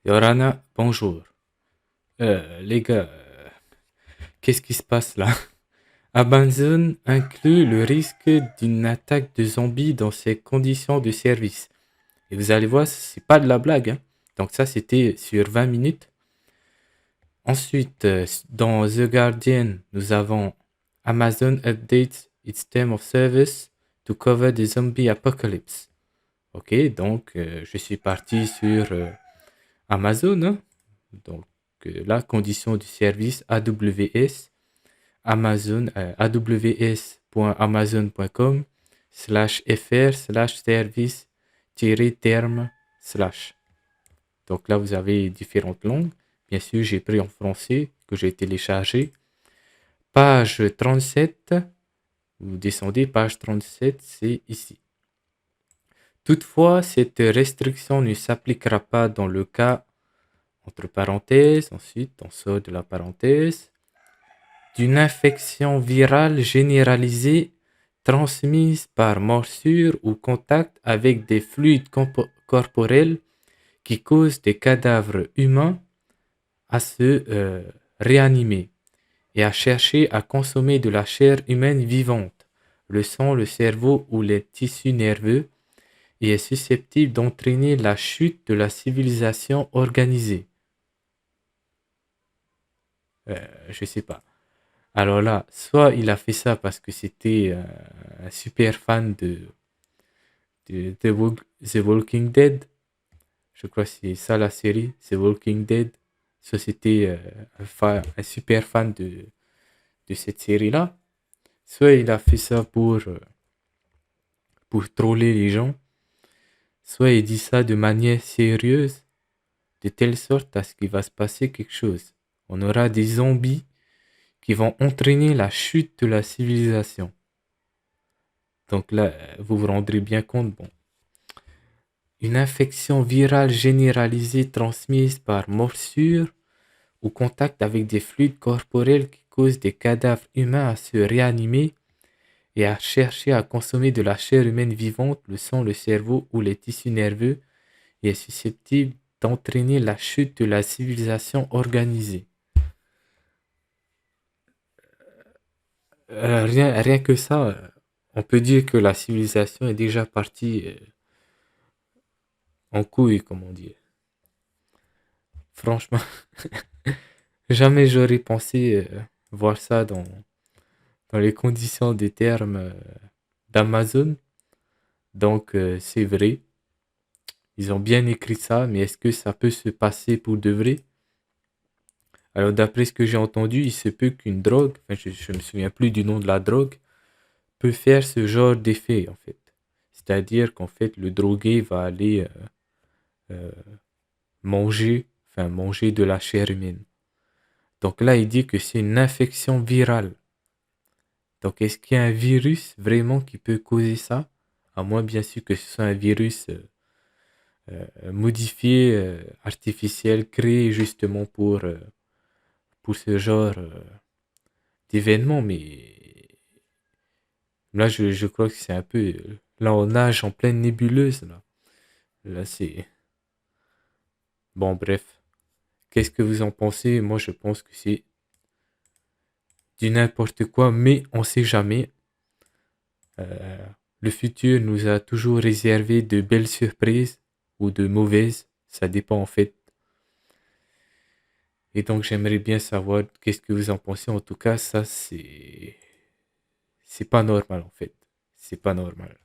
Yorana, bonjour. Les gars, qu'est-ce qui se passe là? Amazon inclut le risque d'une attaque de zombies dans ses conditions de service. Et vous allez voir, c'est pas de la blague, hein. Donc ça, c'était sur 20 minutes. Ensuite, dans The Guardian, nous avons Amazon updates its term of service to cover the zombie apocalypse. Ok, donc je suis parti sur Amazon, hein. Donc la condition du service AWS, Amazon, aws.amazon.com/fr/service-terme/. Donc là, vous avez différentes langues. Bien sûr, j'ai pris en français que j'ai téléchargé. Page 37, vous descendez, page 37, c'est ici. Toutefois, cette restriction ne s'appliquera pas dans le cas, entre parenthèses, ensuite on sort de la parenthèse, d'une infection virale généralisée transmise par morsure ou contact avec des fluides corporels qui causent des cadavres humains à se réanimer et à chercher à consommer de la chair humaine vivante, le sang, le cerveau ou les tissus nerveux, et est susceptible d'entraîner la chute de la civilisation organisée. Je sais pas. Alors là, soit il a fait ça parce que c'était un super fan de The Walking Dead. Je crois que c'est ça la série, The Walking Dead. Soit c'était un super fan de cette série-là. Soit il a fait ça pour troller les gens. Soit il dit ça de manière sérieuse, de telle sorte à ce qu'il va se passer quelque chose. On aura des zombies qui vont entraîner la chute de la civilisation. Donc là, vous vous rendrez bien compte, bon, une infection virale généralisée transmise par morsure ou contact avec des fluides corporels qui causent des cadavres humains à se réanimer et à chercher à consommer de la chair humaine vivante, le sang, le cerveau ou les tissus nerveux, et est susceptible d'entraîner la chute de la civilisation organisée. Rien que ça, on peut dire que la civilisation est déjà partie en couille, comme on dit. Franchement, jamais j'aurais pensé voir ça dans les conditions des termes d'Amazon. Donc, c'est vrai. Ils ont bien écrit ça, mais est-ce que ça peut se passer pour de vrai? Alors, d'après ce que j'ai entendu, il se peut qu'une drogue, enfin, je me souviens plus du nom de la drogue, peut faire ce genre d'effet, en fait. C'est-à-dire qu'en fait, le drogué va aller euh, manger de la chair humaine. Donc là, il dit que c'est une infection virale. Donc, est-ce qu'il y a un virus vraiment qui peut causer ça? À moins, bien sûr, que ce soit un virus modifié, artificiel, créé justement pour ce genre d'événement. Mais là, je crois que c'est un peu... Là, on nage en pleine nébuleuse. Là c'est... Bon, bref. Qu'est-ce que vous en pensez? Moi, je pense que c'est du n'importe quoi, mais on sait jamais. Euh, le futur nous a toujours réservé de belles surprises ou de mauvaises. Ça dépend en fait. Et donc, j'aimerais bien savoir qu'est-ce que vous en pensez. En tout cas, ça, c'est pas normal en fait. C'est pas normal.